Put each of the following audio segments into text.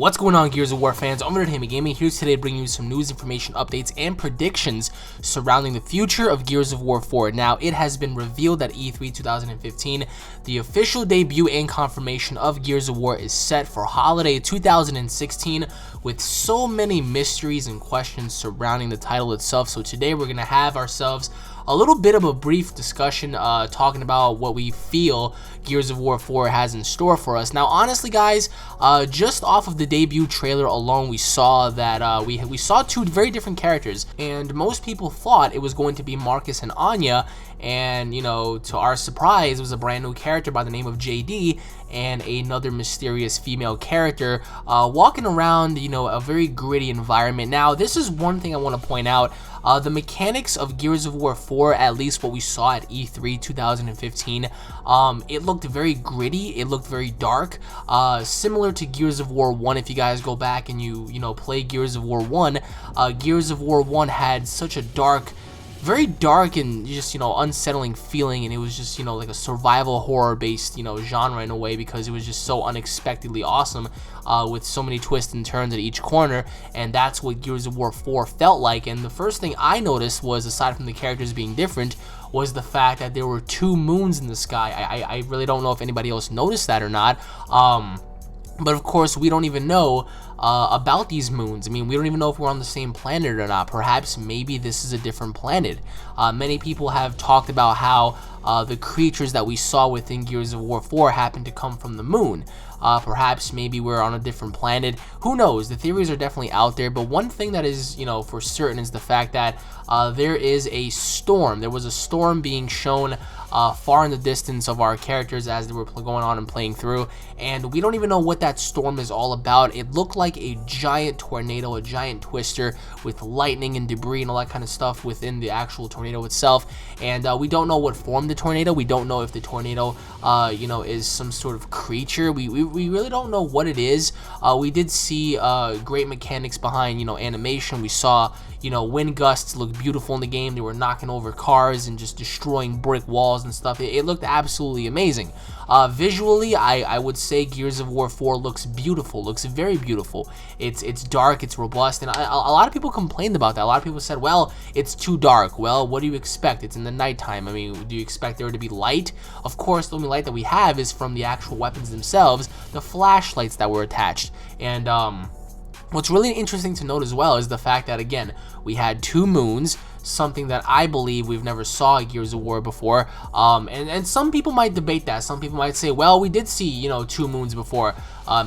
What's going on, Gears of War fans? UnrealEntGaming here today to bring you some news, information, updates, and predictions surrounding the future of Gears of War 4. Now, it has been revealed that E3 2015, the official debut and confirmation of Gears of War is set for holiday 2016, with so many mysteries and questions surrounding the title itself. So today we're going to have ourselves a little bit of a brief discussion talking about what we feel Gears of War 4 has in store for us. Now, honestly, guys, just off of the debut trailer alone, we saw that we saw two very different characters, and most people thought it was going to be Marcus and Anya, and you know, to our surprise, it was a brand new character by the name of JD and another mysterious female character walking around, you know, a very gritty environment. Now, this is one thing I want to point out. The mechanics of Gears of War 4, at least what we saw at E3 2015, it looked very gritty, it looked very dark, similar to Gears of War 1. If you guys go back and you play Gears of War 1, Gears of War 1 had such a very dark and just, unsettling feeling, and it was just, like a survival horror based, genre in a way, because it was just so unexpectedly awesome, with so many twists and turns at each corner. And that's what Gears of War 4 felt like. And the first thing I noticed was, aside from the characters being different, was the fact that there were two moons in the sky. I really don't know if anybody else noticed that or not. But of course, we don't even know about these moons. I mean, we don't even know if we're on the same planet or not. Perhaps, maybe this is a different planet. Many people have talked about how the creatures that we saw within Gears of War 4 happened to come from the moon. Perhaps, maybe we're on a different planet. Who knows? The theories are definitely out there. But one thing that is, for certain is the fact that there is a storm. There was a storm being shown far in the distance of our characters as they were going on and playing through, and we don't even know what that storm is all about. It looked like a giant tornado, a giant twister with lightning and debris and all that kind of stuff within the actual tornado itself, and we don't know what formed the tornado. We don't know if the tornado is some sort of creature. We really don't know what it is. We did see great mechanics behind animation. We saw wind gusts look beautiful in the game. They were knocking over cars and just destroying brick walls and stuff. It looked absolutely amazing. Visually, I would say Gears of War 4 looks beautiful, looks very beautiful. It's dark, it's robust, and a lot of people complained about that. A lot of people said, well, it's too dark. Well, what do you expect? It's in the nighttime. I mean, do you expect there to be light? Of course, the only light that we have is from the actual weapons themselves, the flashlights that were attached. And what's really interesting to note as well is the fact that, again, we had two moons, something that I believe we've never saw in Gears of War before. And some people might debate that. Some people might say, well, we did see, two moons before.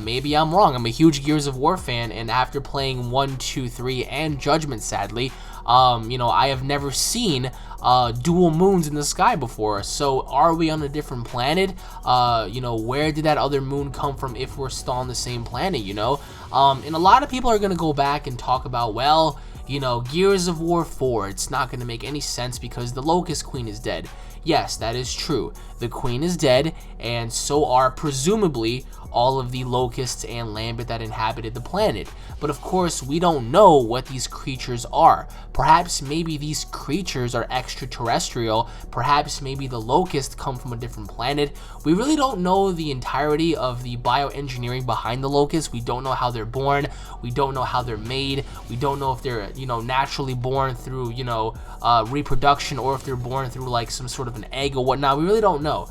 Maybe I'm wrong. I'm a huge Gears of War fan, and after playing 1, 2, 3, and Judgment, sadly, I have never seen dual moons in the sky before. So are we on a different planet? Where did that other moon come from if we're still on the same planet, And a lot of people are going to go back and talk about, well, Gears of War 4, it's not going to make any sense because the Locust Queen is dead. Yes, that is true. The Queen is dead, and so are presumably all of the Locusts and Lambent that inhabited the planet. But of course, we don't know what these creatures are. Perhaps maybe these creatures are extraterrestrial. Perhaps maybe the Locusts come from a different planet. We really don't know the entirety of the bioengineering behind the Locusts. We don't know how they're born. We don't know how they're made. We don't know if they're, naturally born through, reproduction, or if they're born through like some sort of an egg or whatnot. We really don't know.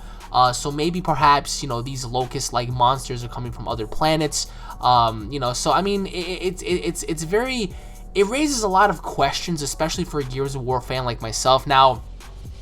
So maybe perhaps, these locust-like monsters are coming from other planets. So I mean, it's very, it raises a lot of questions, especially for a Gears of War fan like myself. Now,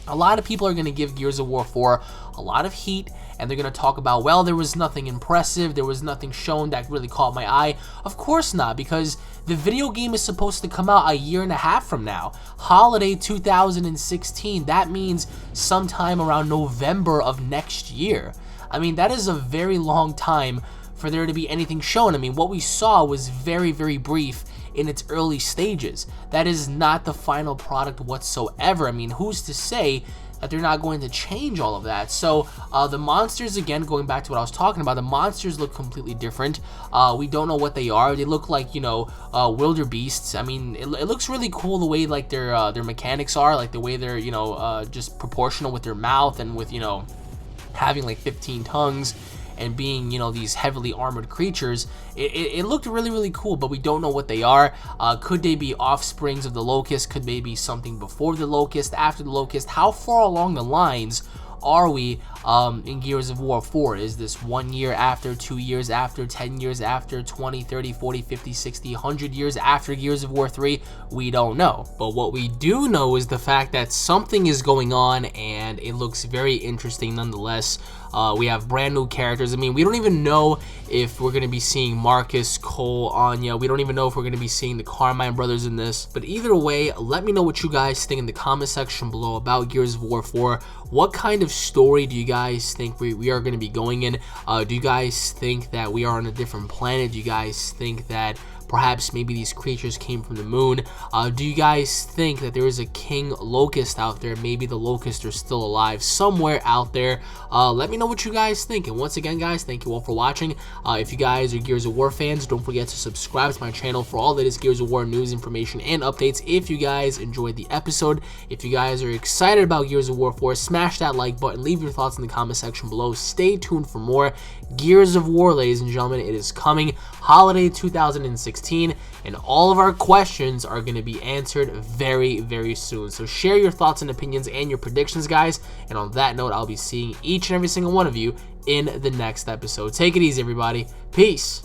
a lot of people are going to give Gears of War 4 a lot of heat, and they're going to talk about, well, there was nothing impressive, there was nothing shown that really caught my eye. Of course not, because the video game is supposed to come out a year and a half from now. Holiday 2016, that means sometime around November of next year. I mean, that is a very long time for there to be anything shown. I mean, what we saw was very, very brief in its early stages. That is not the final product whatsoever. I mean, who's to say that they're not going to change all of that? So the monsters, again, going back to what I was talking about, the monsters look completely different. We don't know what they are. They look like, wildebeests. I mean, it looks really cool the way like their mechanics are, like the way they're just proportional with their mouth, and with having like 15 tongues and being, you know, these heavily armored creatures, it looked really, really cool, but we don't know what they are. Could they be offsprings of the Locust? Could they be something before the Locust, after the Locust? How far along the lines are we in Gears of War 4? Is this 1 year after, 2 years after, 10 years after, 20, 30, 40, 50, 60, 100 years after Gears of War 3? We don't know. But what we do know is the fact that something is going on, and it looks very interesting nonetheless. We have brand new characters. I mean, we don't even know if we're going to be seeing Marcus, Cole, Anya. We don't even know if we're going to be seeing the Carmine brothers in this. But either way, let me know what you guys think in the comment section below about Gears of War 4. What kind of story do you guys think we are going to be going in? Do you guys think that we are on a different planet? Do you guys think that perhaps maybe these creatures came from the moon? Do you guys think that there is a King Locust out there? Maybe the Locusts are still alive somewhere out there. Let me know what you guys think. And once again, guys, thank you all for watching. If you guys are Gears of War fans, don't forget to subscribe to my channel for all the latest Gears of War news, information, and updates. If you guys enjoyed the episode, if you guys are excited about Gears of War 4, smash that like button, leave your thoughts in the comment section below. Stay tuned for more Gears of War, ladies and gentlemen. It is coming holiday 2016, and all of our questions are going to be answered very, very soon. So share your thoughts and opinions and your predictions, guys. And on that note, I'll be seeing each and every single one of you in the next episode. Take it easy, everybody. Peace.